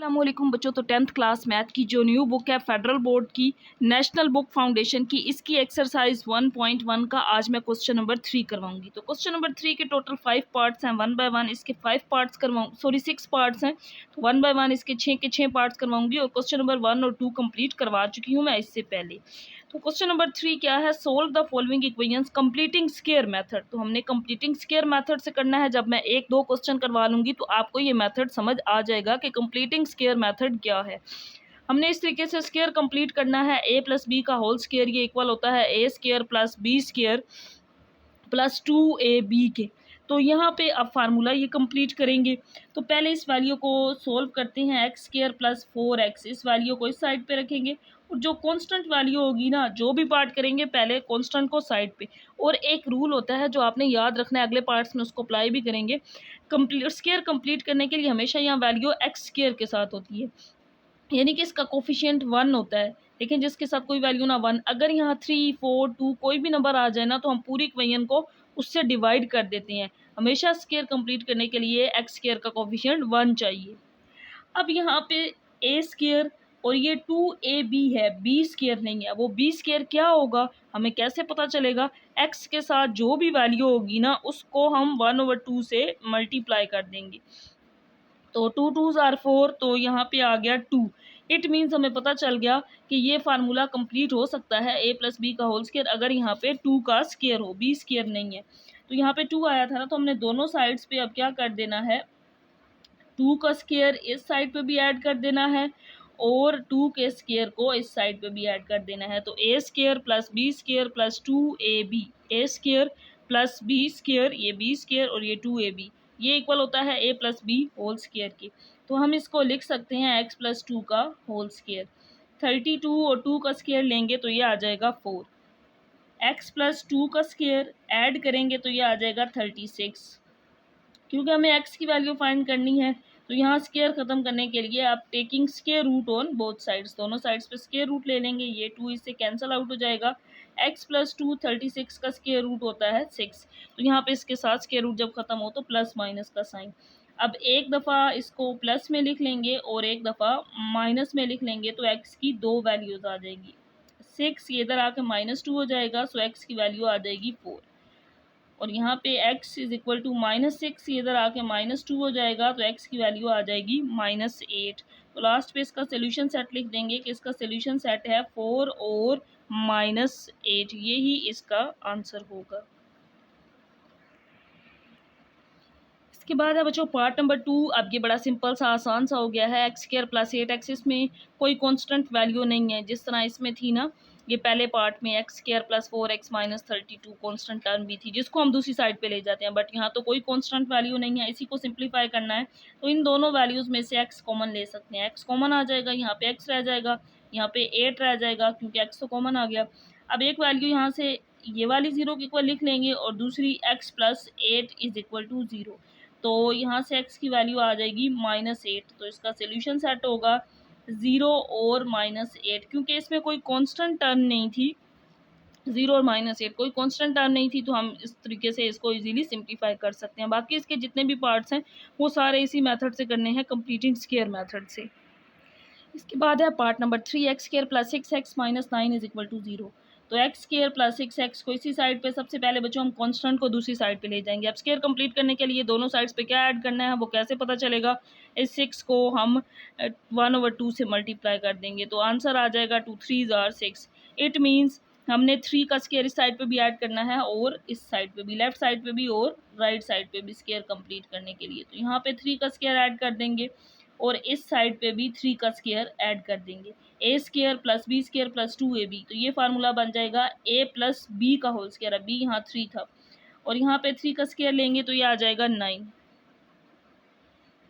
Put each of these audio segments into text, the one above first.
अस्सलामुअलैकुम बच्चों। तो 10th क्लास मैथ की जो न्यू बुक है फेडरल बोर्ड की नेशनल बुक फाउंडेशन की, इसकी एक्सरसाइज 1.1 का आज मैं क्वेश्चन नंबर 3 करवाऊंगी। तो क्वेश्चन नंबर 3 के टोटल 5 पार्ट्स हैं, 1 बाय 1 इसके 5 पार्ट्स करवाऊँ, सॉरी 6 पार्ट्स हैं। तो 1 बाय 1 इसके 6 के 6 पार्ट्स करवाऊंगी और क्वेश्चन नंबर 1 और 2 कंप्लीट करवा चुकी हूँ मैं इससे पहले। तो क्वेश्चन नंबर 3 क्या है, solve the following equations completing square method. तो हमने कंप्लीटिंग स्क्वायर मेथड से करना है। जब मैं एक दो क्वेश्चन करवा लूंगी तो आपको ये मेथड समझ आ जाएगा कि कंप्लीटिंग स्क्वायर मेथड क्या है। हमने इस तरीके से स्क्वायर कंप्लीट करना है, a प्लस बी का होल स्क्वायर ये इक्वल होता है a square plus b square plus 2ab के। तो यहाँ पे अब फार्मूला ये कंप्लीट करेंगे। तो पहले इस वैल्यू को सोल्व करते हैं, एक्स स्क्वायर प्लस 4x, इस वैल्यू को इस साइड पे रखेंगे और जो कांस्टेंट वैल्यू होगी ना, जो भी पार्ट करेंगे पहले कांस्टेंट को साइड पे। और एक रूल होता है जो आपने याद रखना है, अगले पार्ट्स में उसको अप्लाई भी करेंगे। कंप्लीट स्क्वायर कंप्लीट करने के लिए हमेशा यहाँ वैल्यू एक्स स्क्वायर के साथ होती है, यानी कि इसका कोफिशिएंट 1 होता है। लेकिन जिसके साथ कोई वैल्यू ना 1, अगर यहाँ 3, 4, 2 कोई भी नंबर आ जाए ना, तो हम पूरी इक्वेशन को उससे डिवाइड कर देते हैं। हमेशा स्क्वायर कंप्लीट करने के लिए एक्स स्क्वायर का कोफिशिएंट 1 चाहिए। अब यहाँ पे ए स्क्वायर और ये 2ab है, बी स्क्वायर नहीं है। वो बी स्क्वायर क्या होगा हमें कैसे पता चलेगा? एक्स के साथ जो भी वैल्यू होगी ना, उसको हम 1/2 से मल्टीप्लाई कर देंगे। तो 2 2s आर 4, तो यहाँ पे आ गया 2। इट मीन्स हमें पता चल गया कि ये फार्मूला कंप्लीट हो सकता है a प्लस बी का होल स्क्वायर अगर यहाँ पे 2 का स्क्वायर हो, बी स्क्वायर नहीं है। तो यहाँ पे 2 आया था ना, तो हमने दोनों साइड्स पे अब क्या कर देना है, 2 का स्क्वायर इस साइड पे भी ऐड कर देना है और 2 के स्क्वायर को इस साइड पे भी ऐड कर देना है। तो a square plus b square plus 2ab, a square plus b square, ये बी स्क्वायर और ये 2ab, ये इक्वल होता है a plus b whole square की। तो हम इसको लिख सकते हैं x प्लस 2 का होल स्क्वायर। 32 और 2 का स्क्वायर लेंगे तो ये आ जाएगा 4। x प्लस 2 का स्क्वायर ऐड करेंगे तो ये आ जाएगा 36। क्योंकि हमें x की वैल्यू फाइंड करनी है, तो यहाँ स्क्वायर खत्म करने के लिए आप taking square root on both sides, दोनों साइड्स पे स्क्वायर रूट ले लेंगे। ये 2 इससे कैंसिल आउट हो जाएगा। x प्लस 2 36 का स्क्वायर रूट होता है 6। तो यहाँ पे इसके साथ स्क्वायर रूट जब खत्म हो तो प्लस माइनस का साइन। अब एक दफ़ा इसको प्लस में लिख लेंगे और एक दफ़ा माइनस में लिख लेंगे, तो x की दो वैल्यूज़ आ जाएगी। 6 ये इधर आके -2 हो जाएगा, सो x की वैल्यू आ जाएगी 4। और यहाँ पे x इज इक्वल टू -6, इधर आके -2 हो जाएगा, तो x की वैल्यू आ जाएगी -8। तो लास्ट पे इसका सोल्यूशन सेट लिख देंगे कि इसका सोल्यूशन सेट है 4 और -8, यही इसका आंसर होगा। इसके बाद है बच्चों पार्ट नंबर 2। अब ये बड़ा सिंपल सा आसान सा हो गया है। एक्स स्क्वायर प्लस 8x, इसमें कोई कांस्टेंट वैल्यू नहीं है जिस तरह इसमें थी ना, ये पहले पार्ट में x square plus 4x minus 32 constant term भी थी जिसको हम दूसरी साइड पे ले जाते हैं, बट यहाँ तो कोई कांस्टेंट वैल्यू नहीं है। इसी को सिंप्लीफाई करना है तो इन दोनों वैल्यूज़ में से x कॉमन ले सकते हैं। x कॉमन आ जाएगा, यहाँ पे x रह जाएगा, यहाँ पे 8 रह जाएगा क्योंकि x तो कॉमन आ गया। अब एक वैल्यू यहाँ से ये वाली 0 के इक्वल लिख लेंगे और दूसरी x plus 8 is equal to 0। तो यहाँ से x की वैल्यू आ जाएगी -8। तो इसका सोल्यूशन सेट होगा 0 और -8, क्योंकि इसमें कोई कांस्टेंट टर्म नहीं थी। 0 और -8 कोई कांस्टेंट टर्म नहीं थी, तो हम इस तरीके से इसको इजीली सिंप्लीफाई कर सकते हैं। बाकी इसके जितने भी पार्ट्स हैं वो सारे इसी मेथड से करने हैं, कंप्लीटिंग स्क्वायर मेथड से। इसके बाद है part number 3, x square plus 6x minus 9 is equal to 0। तो एक्स स्क्वायर प्लस 6x को इसी साइड पे, सबसे पहले बच्चों हम कांस्टेंट को दूसरी साइड पे ले जाएंगे। अब स्क्वायर कंप्लीट करने के लिए दोनों साइड्स पे क्या ऐड करना है वो कैसे पता चलेगा? इस 6 को हम 1/2 से मल्टीप्लाई कर देंगे, तो आंसर आ जाएगा 2 3s आर 6। इट मीन्स हमने 3 का स्क्वायर इस साइड पे भी ऐड करना है और इस साइड पे भी, लेफ्ट साइड पे भी और राइट साइड पे भी स्क्वायर कंप्लीट करने के लिए। तो यहाँ पे 3 का स्क्वायर ऐड कर देंगे और इस साइड पे भी 3 का स्क्वायर ऐड कर देंगे। a square plus b square plus 2ab, तो ये फार्मूला बन जाएगा a प्लस बी का होल स्क्वायर। b यहाँ 3 था और यहाँ पे 3 का स्क्वायर लेंगे तो ये आ जाएगा 9।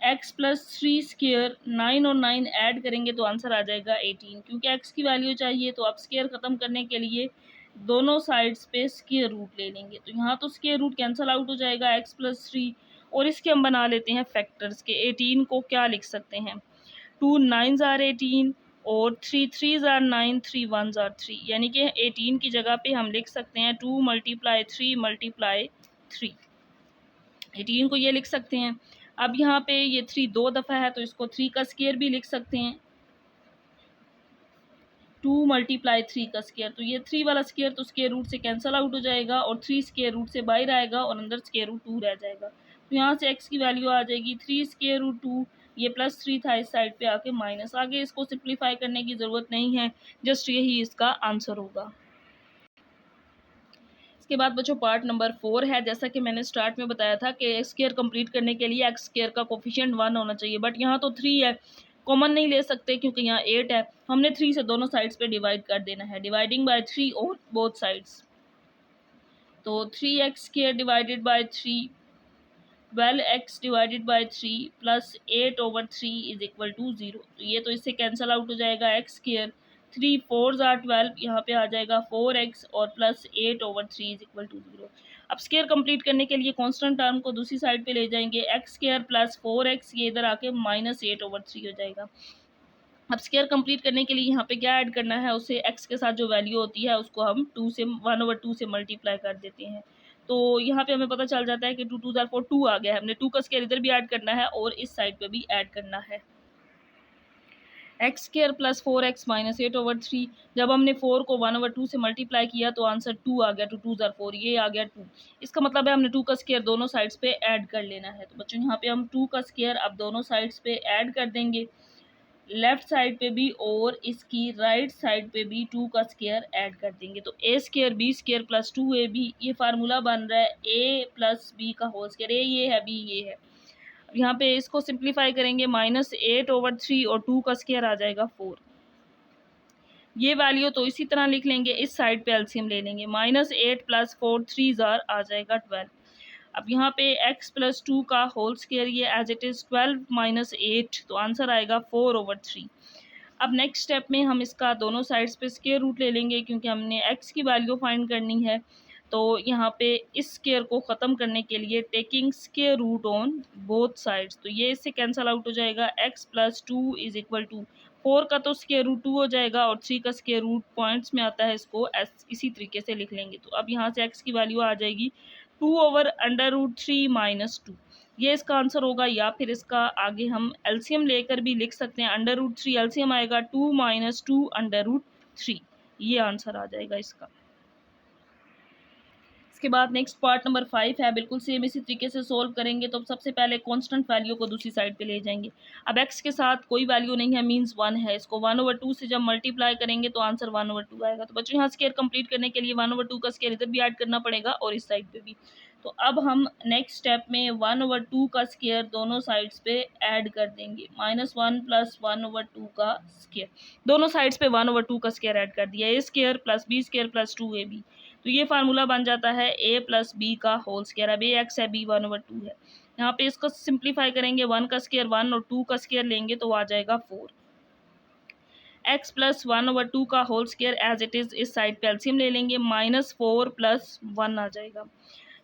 x प्लस 3 स्क्वायर, 9 और 9 ऐड करेंगे तो आंसर आ जाएगा 18। क्योंकि x की वैल्यू चाहिए तो अब स्क्वायर ख़त्म करने के लिए दोनों साइड्स पे स्क्वायर रूट ले लेंगे। तो यहाँ तो स्क्वायर रूट कैंसिल आउट हो जाएगा, x प्लस 3, और इसके हम बना लेते हैं फैक्टर्स के। 18 को क्या लिख सकते हैं, 2 9s आर 18 और 3 3s आर 9, 3 1s आर 3, यानी कि 18 की जगह पे हम लिख सकते हैं 2 × 3 × 3। 18 को ये लिख सकते हैं। अब यहाँ पे ये 3 2 दफ़ा है तो इसको 3 का स्केयर भी लिख सकते हैं, 2 × 3 का स्केयर। तो ये 3 वाला स्केयर तो स्केयर रूट से कैंसिल आउट हो जाएगा और 3 स्केयर रूट से बाहर आएगा और अंदर स्केयर रूट 2 रह जाएगा। तो यहाँ से x की वैल्यू आ जाएगी 3 स्केयर रूट 2, ये +3 था, इस साइड पे आके माइनस। आगे इसको सिंप्लीफाई करने की ज़रूरत नहीं है, जस्ट यही इसका आंसर होगा। इसके बाद बच्चों पार्ट नंबर 4 है। जैसा कि मैंने स्टार्ट में बताया था कि एक्स स्क्वायर कंप्लीट करने के लिए एक्स स्क्वायर का कोफिशिएंट 1 होना चाहिए, बट यहाँ तो 3 है, कॉमन नहीं ले सकते क्योंकि यहाँ 8 है। हमने 3 से दोनों साइड्स पे डिवाइड कर देना है, dividing by 3 on both sides. तो 3x² divided by 3, 12x divided by 3 plus 8/3 is equal to 0। तो ये तो इससे कैंसिल आउट हो जाएगा x², 3 4 ज़ार 12, यहाँ पे आ जाएगा 4x और प्लस 8/3 इज इक्वल टू 0। अब स्क्वायर कंप्लीट करने के लिए कांस्टेंट टर्म को दूसरी साइड पे ले जाएंगे, x² प्लस 4x, ये इधर आके -8/3 हो जाएगा। अब स्क्वायर कंप्लीट करने के लिए यहाँ पे क्या ऐड करना है, उसे x के साथ जो वैल्यू होती है उसको हम 1/2 से मल्टीप्लाई कर देते हैं। तो यहाँ पे हमें पता चल जाता है कि 2 2 ज़ार 4, 2 आ गया है। हमने 2 का स्क्वायर इधर भी ऐड करना है और इस साइड पे भी ऐड करना है। x² प्लस 4x माइनस 8/3, जब हमने 4 को 1/2 से मल्टीप्लाई किया तो आंसर 2 आ गया। 2 2 ज़ार 4, ये आ गया 2। इसका मतलब है हमने 2 का स्क्वायर दोनों साइड्स पे ऐड कर लेना है। तो बच्चों यहाँ पे हम 2 का स्क्वायर अब दोनों साइड्स पे ऐड कर देंगे, लेफ्ट साइड पे भी और इसकी राइट साइड पे भी 2 का स्क्वायर ऐड कर देंगे। तो a² b² प्लस 2ab, ये फार्मूला बन रहा है a प्लस b का होल स्क्वायर। a ये है, b ये है। यहाँ पे इसको सिंप्लीफाई करेंगे, -8/3 और 2 का स्क्वायर आ जाएगा 4। ये वैल्यू तो इसी तरह लिख लेंगे, इस साइड पे एलसीएम ले लेंगे, -8 प्लस 4 3 ज़ार आ जाएगा 12। अब यहाँ पे x प्लस 2 का होल स्क्वायर, ये एज इट इज़ 12 माइनस 8, तो आंसर आएगा 4/3। अब नेक्स्ट स्टेप में हम इसका दोनों साइड्स पे स्क्वायर रूट ले लेंगे क्योंकि हमने x की वैल्यू फाइंड करनी है। तो यहाँ पे इस स्क्वायर को ख़त्म करने के लिए taking square root on both sides, तो ये इससे कैंसिल आउट हो जाएगा। x plus 2 is equal to 4 का तो स्क्वायर रूट 2 हो जाएगा और 3 का स्क्वायर रूट पॉइंट्स में आता है, इसको इसी तरीके से लिख लेंगे। तो अब यहाँ से x की वैल्यू आ जाएगी 2/√3 माइनस 2, ये इसका आंसर होगा। या फिर इसका आगे हम एलसीएम लेकर भी लिख सकते हैं, √3 एलसीएम आएगा 2 माइनस 2/√3, ये आंसर आ जाएगा इसका। इसके बाद नेक्स्ट पार्ट नंबर 5 है, बिल्कुल सेम इसी तरीके से सोल्व करेंगे। तो सबसे पहले कांस्टेंट वैल्यू को दूसरी साइड पे ले जाएंगे। अब x के साथ कोई वैल्यू नहीं है, मींस 1 है, इसको 1/2 से जब मल्टीप्लाई करेंगे तो आंसर 1/2 आएगा। तो बच्चों यहाँ स्क्वायर कंप्लीट करने के लिए 1/2 का स्क्वायर इधर भी ऐड करना पड़ेगा और इस साइड पे भी। तो अब हम नेक्स्ट स्टेप में 1/2 का स्क्वायर दोनों साइड्स पे ऐड कर देंगे, -1 प्लस 1/2 का स्क्वायर, दोनों साइड्स पे 1/2 का स्क्वायर ऐड कर दिया, a² plus b² plus 2ab। तो ये फार्मूला बन जाता है a प्लस बी का होल स्क्वायर। अब x है, b 1/2 है। यहाँ पे इसको सिंप्लीफाई करेंगे, 1 का स्क्वायर 1 और 2 का स्क्वायर लेंगे तो आ जाएगा 4। x प्लस 1/2 का whole square as it is, इस साइड पे एलसीएम ले लेंगे, -4 प्लस 1 आ जाएगा।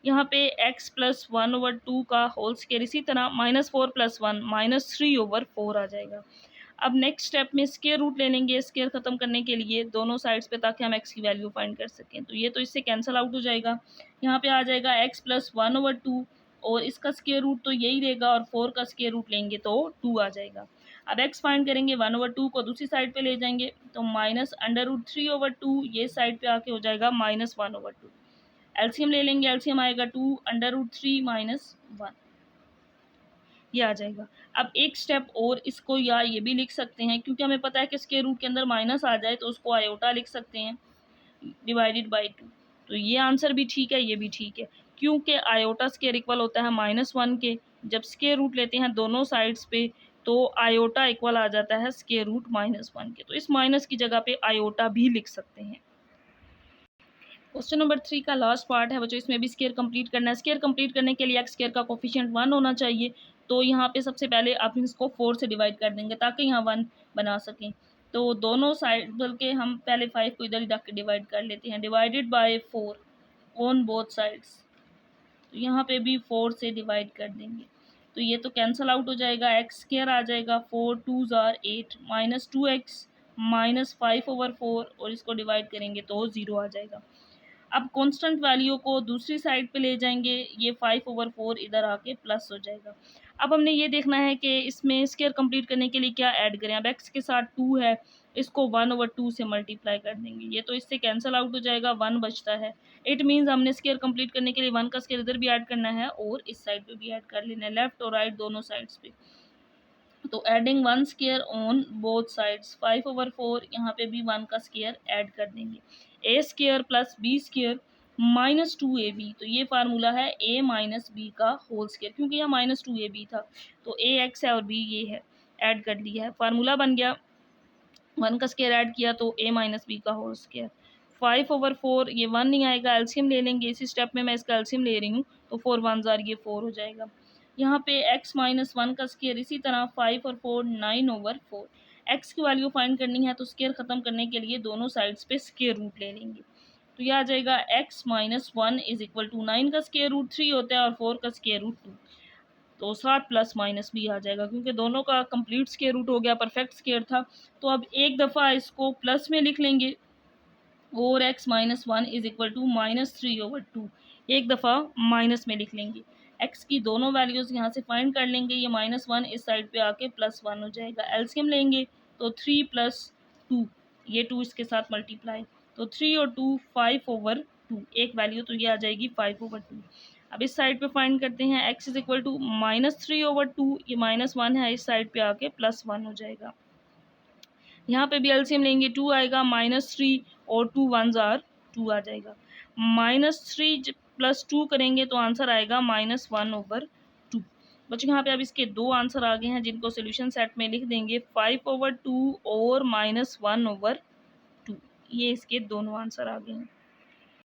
यहाँ पे x प्लस 1/2 का होल स्क्वायर इसी तरह -4 प्लस 1 -3/4 आ जाएगा। अब नेक्स्ट स्टेप में स्क्वायर रूट ले लेंगे स्क्वायर खत्म करने के लिए दोनों साइड्स पे, ताकि हम x की वैल्यू फाइंड कर सकें। तो ये तो इससे कैंसिल आउट हो जाएगा, यहाँ पे आ जाएगा x प्लस 1/2 और इसका स्क्वायर रूट तो यही रहेगा और 4 का स्क्वायर रूट लेंगे तो 2 आ जाएगा। अब x फाइंड करेंगे, 1/2 को दूसरी साइड पे ले जाएंगे तो -√3/2, ये साइड पे आके हो जाएगा -1/2। एलसीएम ले लेंगे, एलसीएम आएगा 2 √3 माइनस 1, ये आ जाएगा। अब एक स्टेप और इसको या ये भी लिख सकते हैं, क्योंकि हमें पता है कि स्क्वायर रूट के अंदर माइनस आ जाए तो उसको आयोटा लिख सकते हैं डिवाइडेड बाय 2। तो ये आंसर भी ठीक है, ये भी ठीक है, क्योंकि आयोटा स्क्वायर इक्वल होता है -1 के। जब स्क्वायर रूट लेते हैं दोनों साइड्स पे तो आयोटा इक्वल आ जाता है स्क्वायर रूट -1 के। तो इस माइनस की जगह पे आयोटा भी लिख सकते हैं। क्वेश्चन नंबर 3 का लास्ट पार्ट है बच्चों, इसमें भी स्क्वायर कंप्लीट करना है। स्क्वायर कंप्लीट करने के लिए एक्स स्क्वायर का कोफिशिएंट 1 होना चाहिए। तो यहाँ पे सबसे पहले आप इसको 4 से डिवाइड कर देंगे ताकि यहाँ 1 बना सकें। तो दोनों साइड, बल्कि हम पहले 5 को इधर ही रख के डिवाइड कर लेते हैं, divided by 4 on both sides. तो यहाँ पे भी 4 से डिवाइड कर देंगे तो ये तो कैंसिल आउट हो जाएगा, एक्स स्क्वायर आ जाएगा, 4 2 ज़ार 8 -2x -5/4 और इसको डिवाइड करेंगे तो 0 आ जाएगा। अब कांस्टेंट वैल्यू को दूसरी साइड पे ले जाएंगे, ये 5/4 इधर आके प्लस हो जाएगा। अब हमने ये देखना है कि इसमें स्क्वायर कंप्लीट करने के लिए क्या ऐड करें। अब एक्स के साथ 2 है, इसको 1/2 से मल्टीप्लाई कर देंगे, ये तो इससे कैंसिल आउट हो जाएगा, 1 बचता है। इट मीन्स हमने स्क्वायर कंप्लीट करने के लिए 1 का स्क्वायर इधर भी ऐड करना है और इस साइड पे भी ऐड कर लेना है, लेफ्ट और राइट दोनों साइड्स पे। तो adding 1 square on both sides, 5/4 यहाँ पे भी 1 का स्क्वायर ऐड कर देंगे। A square plus b square minus 2ab, तो ये फार्मूला है a माइनस बी का होल स्क्वायर, क्योंकि यहाँ माइनस 2ab था तो a x है और b ये है, ऐड कर लिया है, फार्मूला बन गया। 1 का स्क्वायर ऐड किया तो a माइनस बी का होल स्क्वायर। 5/4 ये 1 नहीं आएगा, एल्सियम ले लेंगे, इसी स्टेप में मैं इसका एल्सियम ले रही हूँ, तो 4 1 जार ये 4 हो जाएगा। यहाँ पे x माइनस 1 का स्क्वायर, इसी तरह 5 और 4 9/4। x की वैल्यू फाइंड करनी है तो स्क्वायर ख़त्म करने के लिए दोनों साइड्स पे स्क्वायर रूट ले लेंगे, तो यह आ जाएगा x minus 1 is equal to 9 का स्क्वायर रूट 3 होता है और 4 का स्क्वायर रूट 2, तो 7 प्लस माइनस b आ जाएगा, क्योंकि दोनों का कंप्लीट स्क्वायर रूट हो गया, परफेक्ट स्क्वायर था। तो अब एक दफ़ा इसको प्लस में लिख लेंगे और x minus 1 is equal to -3/2, एक दफ़ा माइनस में लिख लेंगे। x की दोनों वैल्यूज़ यहाँ से फाइंड कर लेंगे, ये -1 इस साइड पे आके +1 हो जाएगा, एलसीएम लेंगे तो 3 + 2, ये 2 इसके साथ मल्टीप्लाई, तो 3 और 2 5/2, एक वैल्यू तो ये आ जाएगी 5/2। अब इस साइड पे फाइंड करते हैं, x इज इक्वल टू -3/2, ये -1 है, इस साइड पे आके +1 हो जाएगा। यहाँ पे भी एलसीएम लेंगे, 2 आएगा, -3 और 2 1 जार 2 आ जाएगा। -3 + 2 करेंगे तो आंसर आएगा -1/2। बच्चों यहाँ पे अब इसके दो आंसर आ गए हैं, जिनको सोल्यूशन सेट में लिख देंगे, 5/2 और -1/2, ये इसके दोनों आंसर आ गए हैं।